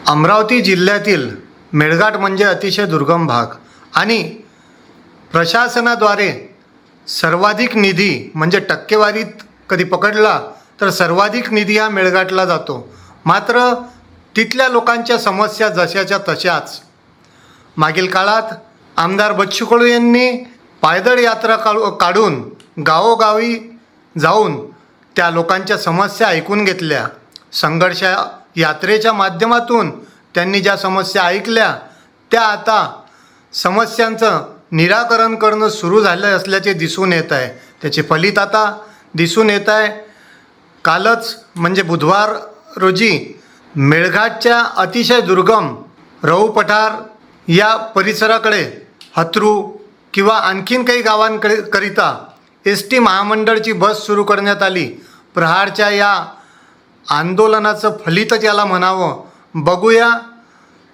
अमरावती जिल्ह्यातील मेळघाट म्हणजे अतिशय दुर्गम भाग आणि प्रशासनाद्वारे सर्वाधिक निधी म्हणजे टक्केवारीत कधी पकडला तर सर्वाधिक निधी हा मेळघाटला जातो. मात्र तिथल्या लोकांच्या समस्या जशाच्या तशाच. मागील काळात आमदार बच्चू कडू यांनी पायदळ यात्रा काढून गावोगावी जाऊन त्या लोकांच्या समस्या ऐकून घेतल्या. संघर्ष यात्रेच्या माध्यमातून त्यांनी ज्या समस्या ऐकल्या त्या आता समस्यांचं निराकरण करणं सुरू झालं असल्याचे दिसून येत आहे. त्याचे फलित आता दिसून येत आहे. कालच म्हणजे बुधवार रोजी मेळघाटच्या अतिशय दुर्गम रहू पठार या परिसराकडे हत्रू किंवा आणखीन काही गावांकरिता एस टी महामंडळची बस सुरू करण्यात आली. प्रहारच्या या आंदोलनाचं फलितच याला म्हणावं. बघूया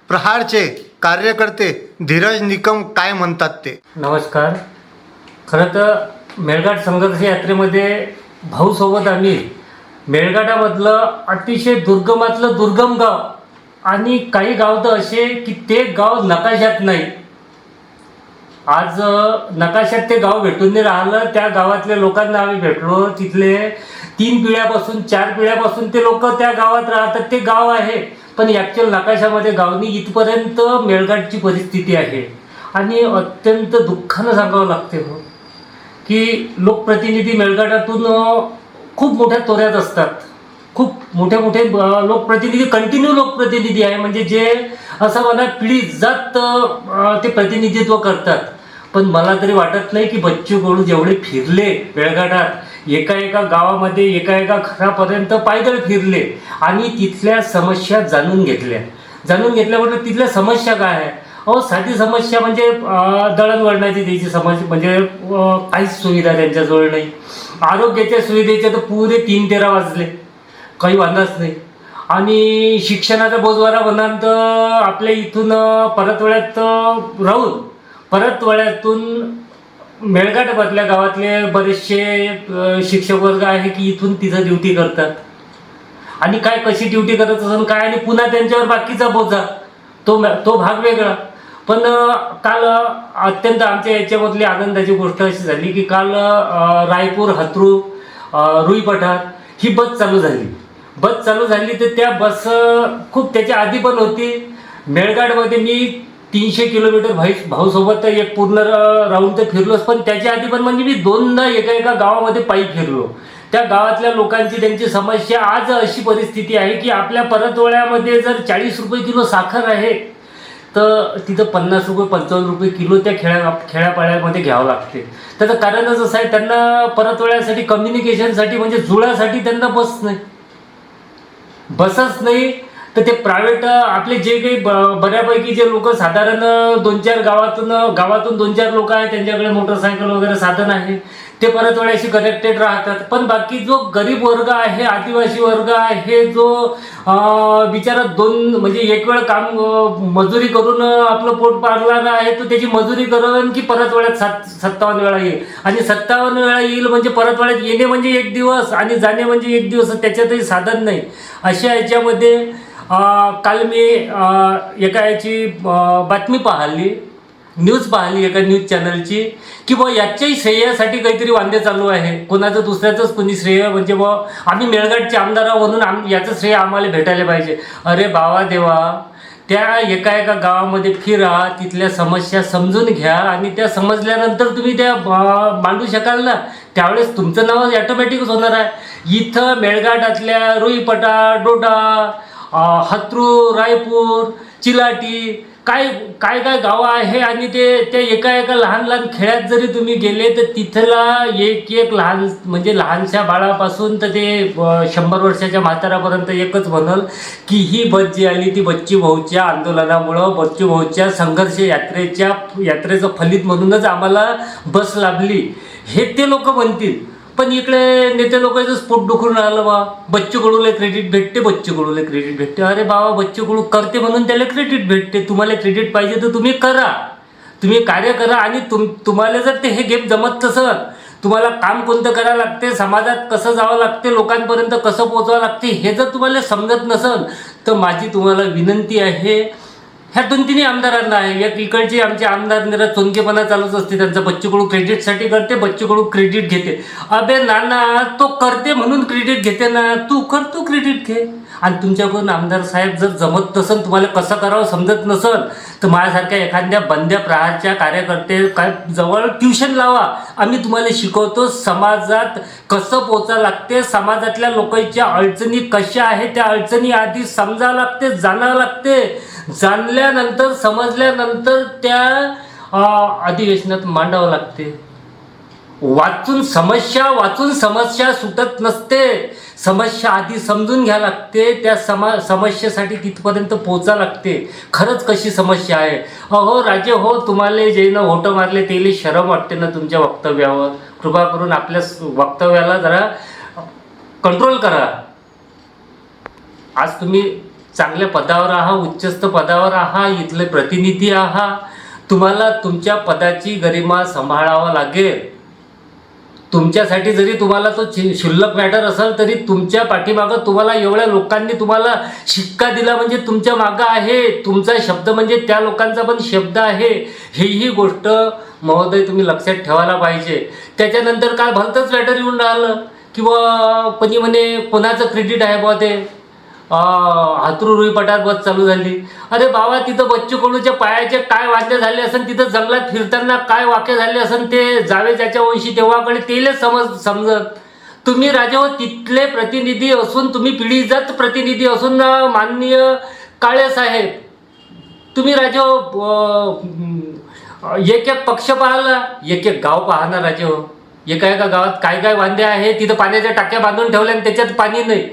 प्रहारचे कार्यकर्ते धीरज निकम काय म्हणतात ते. नमस्कार. खरं तर मेळघाट संघर्ष यात्रेमध्ये भाऊसोबत आम्ही मेळघाटामधलं अतिशय दुर्गमातलं दुर्गम गाव आणि काही गाव तर असे की ते गाव नकाशात नाही. आज नकाशात ते गाव भेटून नाही राहिलं. त्या गावातल्या लोकांना आम्ही भेटलो. तिथले 3 पिढ्यापासून 4 पिढ्यापासून ते लोक त्या गावात राहतात. ते गाव आहे पण ॲक्च्युअल नकाशामध्ये गावनी इथपर्यंत मेळघाटची परिस्थिती आहे. आणि अत्यंत दुःखानं सांगावं लागते की लोकप्रतिनिधी मेळघाटातून खूप मोठ्या तोऱ्यात असतात. खूप मोठे लोकप्रतिनिधी कंटिन्यू लोकप्रतिनिधी आहे. म्हणजे जे असं म्हणा पिढी जात ते प्रतिनिधित्व करतात. पण मला तरी वाटत नाही की बच्चू कडू जेवढे फिरले मेळघाटात एका गावामध्ये एका घरापर्यंत पायदळ फिरले आणि तिथल्या समस्या जाणून घेतल्या म्हटलं तिथल्या समस्या काय आहे. साधी समस्या म्हणजे दळणवळणाची द्यायची समस्या म्हणजे काहीच सुविधा त्यांच्याजवळ नाही. आरोग्याच्या सुविधेच्या तर पुरे 3-13 वाजले काही वांधाच नाही. आणि शिक्षणाचा बोजवारा म्हणाल तर आपल्या इथून परतवड्यातून मेळघाटमधल्या गावातले बरेचसे शिक्षक वर्ग आहे की इथून तिथं ड्युटी करतात. आणि काय कशी ड्युटी करत असेल काय आणि पुन्हा त्यांच्यावर बाकीचा बोजा तो भाग वेगळा. पण काल अत्यंत आमच्या याच्यामधली आनंदाची गोष्ट अशी झाली की काल रायपूर हत्रू रुई पठार ही बस चालू झाली. तर त्या बस खूप त्याच्या आधी पण होती. मेळघाटमध्ये मी 300 किलोमीटर भाऊसोबत एक पूर्ण राऊंड तर फिरलोच. पण त्याच्या आधी पण म्हणजे मी 2दा एका गावामध्ये पायी फिरलो. त्या गावातल्या लोकांची त्यांची समस्या आज अशी परिस्थिती आहे की आपल्या परतवड्यामध्ये जर 40 रुपये किलो साखर आहे तर तिथं 50 रुपये 55 रुपये किलो त्या खेड्यापाड्यामध्ये घ्यावं लागते. त्याचं कारणच असं आहे त्यांना परतवड्यासाठी कम्युनिकेशनसाठी म्हणजे जुळासाठी त्यांना बसच नाही. तर ते प्रायव्हेट आपले जे काही बऱ्यापैकी जे लोक साधारण 2-4 गावातून 2-4 लोक आहेत त्यांच्याकडे मोटरसायकल वगैरे साधन आहे ते परतवड्याशी कनेक्टेड राहतात. पण बाकी जो गरीब वर्ग आहे आदिवासी वर्ग आहे जो बिचारा म्हणजे एक वेळ काम मजुरी करून आपलं पोट पाळणारा आहे तो त्याची मजुरी करून की परतवड्यात 57 वेळा येईल. आणि 57 वेळा येईल म्हणजे परतवड्यात येणे म्हणजे 1 दिवस आणि जाणे म्हणजे 1 दिवस. त्याच्यातही साधन नाही. अशा याच्यामध्ये काल मी एका याची बातमी न्यूज पाहिली एका न्यूज चॅनलची की याच्याही श्रेयासाठी काहीतरी वांदे चालू आहे. कोणाचं दुसऱ्याचंच कोणी श्रेय म्हणजे आम्ही मेळघाटचे आमदार म्हणून याचं श्रेय आम्हाला भेटायला पाहिजे. अरे बावा देवा, त्या एका गावामध्ये फिरा, तिथल्या समस्या समजून घ्या आणि त्या समजल्यानंतर तुम्ही त्या मांडू शकाल ना. त्यावेळेस तुमचं नाव ॲटोमॅटिकच होणार आहे. इथं मेळघाटातल्या रुईपटा डोडा हत्रू रायपूर चिलाटी काय गावं आहे आणि ते एका लहान खेड्यात जरी तुम्ही गेले तर तिथला एक लहानशा बाळापासून तर ते 100 वर्षाच्या म्हातारापर्यंत एकच म्हणल की ही बस जी आली ती बच्चू भाऊच्या आंदोलनामुळं बच्चू भाऊच्या संघर्ष यात्रेचं फलित म्हणूनच आम्हाला बस लाभली हे ते लोक म्हणतील. पण इकडे नेते लोकांचं स्पोट दुखून राहिलं बच्चू कडूला क्रेडिट भेटते. अरे बाबा, बच्चू कडू करते म्हणून त्याला क्रेडिट भेटते. तुम्हाला क्रेडिट पाहिजे तर तुम्ही कार्य करा. आणि तुम्हाला जर ते हे गेम जमत नसेल, तुम्हाला काम कोणतं करावं लागते, समाजात कसं जावं लागते, लोकांपर्यंत कसं पोहोचावं लागते हे जर तुम्हाला समजत नसेल तर माझी तुम्हाला विनंती आहे, ह्या 2-3 आमदारांना आहे, एक इकडचे आमचे आमदार निरा चोंदकेपणा चालूच असते त्यांचा, बच्चू कडू क्रेडिटसाठी करते, बच्चू कडू क्रेडिट घेते. अबे नाना, तो करते म्हणून क्रेडिट घेते ना, तू कर, तू क्रेडिट घे. आणि तुमच्याकडून आमदार साहेब जर जमत नसन, तुम्हाला कसं करावं समजत नसन, तर माझ्यासारख्या एखाद्या बंद्या प्रहारच्या कार्यकर्ते काय जवळ ट्युशन लावा, आम्ही तुम्हाला शिकवतो समाजात कसं पोचा लागते, समाजातल्या लोकांच्या अडचणी कशा आहेत, त्या अडचणी आधी समजावं लागते, जाणावं लागते, जाणल्यानंतर समजल्यानंतर त्या अधिवेशनात मांडावं लागते. वाचून समस्या सुटत नसते, समस्या आधी समजून घ्या लागते, त्या समस्येसाठी तिथपर्यंत पोचा लागते, खरंच कशी समस्या आहे. अहो राजे हो, तुम्हाला जेनं होटं मारले तेले शरम वाटते ना तुमच्या वक्तव्यावर, कृपा करून आपल्या वक्तव्याला जरा कंट्रोल करा. आज तुम्ही चांगल्या पदावर आहात, उच्चस्थ पदावर आहात, इथले प्रतिनिधी आहात, तुम्हाला तुमच्या पदाची गरिमा सांभाळावं लागेल. तुमच्यासाठी जरी तुम्हाला तो क्षुल्लक मॅटर असेल तरी तुमच्या पाठीमागं तुम्हाला एवढ्या लोकांनी तुम्हाला शिक्का दिला म्हणजे तुमच्या मागं आहे, तुमचा शब्द म्हणजे त्या लोकांचा पण शब्द आहे, ही गोष्ट महोदय तुम्ही लक्षात ठेवायला पाहिजे. त्याच्यानंतर काय भलतंच मॅटर येऊन राहिलं किंवा कोणी म्हणे कोणाचं क्रेडिट आहे बुवा ते हातरू पटार बस चालू झाली. अरे बाबा, तिथं बच्चू कडूच्या पायाचे काय वाद्य झाले असेल, तिथं जंगलात फिरताना काय वाक्य झाले असेल, ते जावे ज्याच्या वंशी तेव्हाकडे तेले समजत. तुम्ही राजे हो, तिथले प्रतिनिधी असून, तुम्ही पिढीजात प्रतिनिधी असून माननीय काळे साहेब, तुम्ही राजे हो एक पक्ष पाहिला, एक गाव पाहणार राजे हो. एका गावात काय काय वांदे आहे, तिथं पाण्याच्या टाक्या बांधून ठेवल्या आणि त्याच्यात पाणी नाही,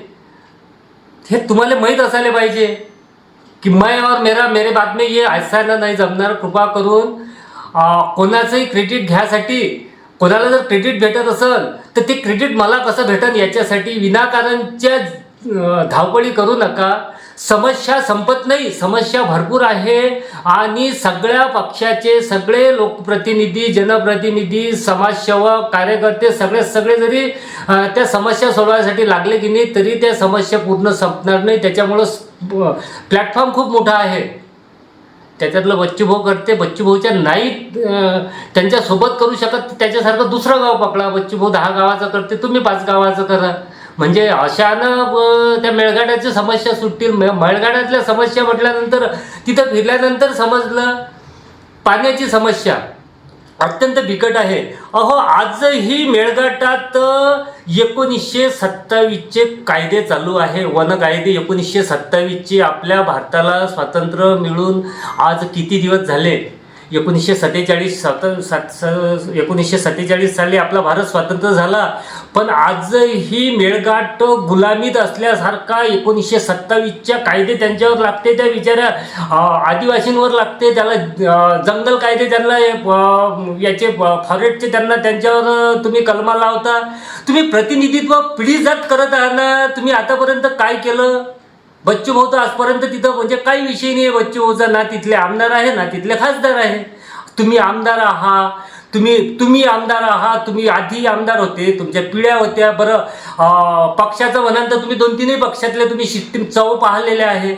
हे तुम्हाला माहीत असायला पाहिजे की मैं और मेरे बाद में ये ऐसा नाही जमणार. कृपा करून कोणाचंही क्रेडिट घ्यासाठी, कोणाला जर क्रेडिट भेटत असेल तर ते क्रेडिट मला कसं भेटेल याच्यासाठी विनाकारणच्या धावपळी करू नका. समस्या संपत नाही, समस्या भरपूर आहे आणि सगळ्या पक्षाचे सगळे लोकप्रतिनिधी, जनप्रतिनिधी, समाजसेवक, कार्यकर्ते सगळे जरी त्या समस्या सोडवण्यासाठी लागले की नाही तरी त्या समस्या पूर्ण संपणार नाही. त्याच्यामुळं प्लॅटफॉर्म खूप मोठा आहे. त्याच्यातलं बच्चूभाऊ करते, बच्चूभाऊच्या नाही त्यांच्यासोबत करू शकत, त्याच्यासारखं दुसरं गाव पकडा. बच्चूभाऊ 10 गावाचं करते, तुम्ही 5 गावाचं करा, म्हणजे अशानं त्या मेळघाटाच्या समस्या सुटतील. मेळघाटातल्या समस्या म्हटल्यानंतर तिथं फिरल्यानंतर समजलं पाण्याची समस्या अत्यंत बिकट आहे. अहो, आजही मेळघाटात 1927चे कायदे चालू आहे, वन कायदे 1927चे. आपल्या भारताला स्वातंत्र्य मिळून आज किती दिवस झाले? 1947 साली आपला भारत स्वतंत्र झाला, पण आजही मेळघाट गुलामीत असल्यासारखा 1927च्या कायदे त्यांच्यावर लागते, त्या बिचाऱ्या आदिवासींवर लागते. त्याला जंगल कायदे त्यांना याचे फॉरेस्टचे त्यांच्यावर तुम्ही कलमा लावता. तुम्ही प्रतिनिधित्व पिढीजात करत आहात ना. तुम्ही आतापर्यंत काय केलं? बच्चूभाऊ तर आजपर्यंत तिथं म्हणजे काही विषय नाही आहे बच्चूभाऊचा, ना तिथले आमदार आहे ना तिथले खासदार आहे. तुम्ही आमदार आहात, तुम्ही आमदार आहात, तुम्ही आधी आमदार होते, तुमच्या पिढ्या होत्या. बरं, पक्षाचं म्हणाल तर तुम्ही 2-3 पक्षातले तुम्ही शिट्टी चव पाहिलेल्या आहे.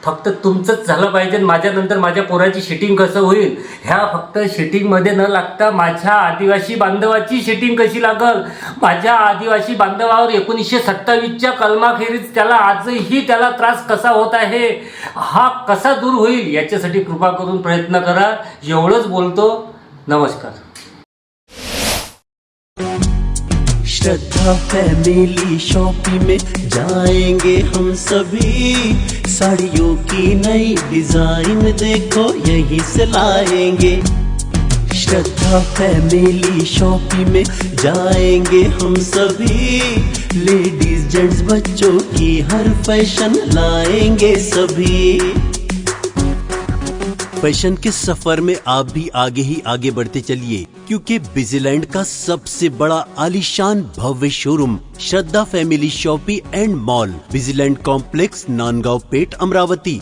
फक्त तुमचंच झालं पाहिजे. माझ्यानंतर माझ्या पोराची शेटिंग कसं होईल, ह्या फक्त शेटिंगमध्ये न लागता माझ्या आदिवासी बांधवाची शेटिंग कशी लागल, माझ्या आदिवासी बांधवावर 1927च्या कलमाखेरीज त्याला आजही त्याला त्रास कसा होत आहे, हा कसा दूर होईल, याच्यासाठी कृपा करून प्रयत्न करा. एवढंच बोलतो. नमस्कार. श्रद्धा फैमिली शॉपिंग में जाएंगे हम सभी, साड़ियों की नई डिजाइन देखो यहीं से लाएंगे. श्रद्धा फैमिली शॉपिंग में जाएंगे हम सभी, लेडीज जेंट्स बच्चों की हर फैशन लाएंगे सभी. फैशन के सफर में आप भी आगे ही आगे बढ़ते चलिए, क्योंकि बिजीलैंड का सबसे बड़ा आलीशान भव्य showroom Shraddha family shopping and mall, Busyland complex, Nandgaon Peth, Amravati.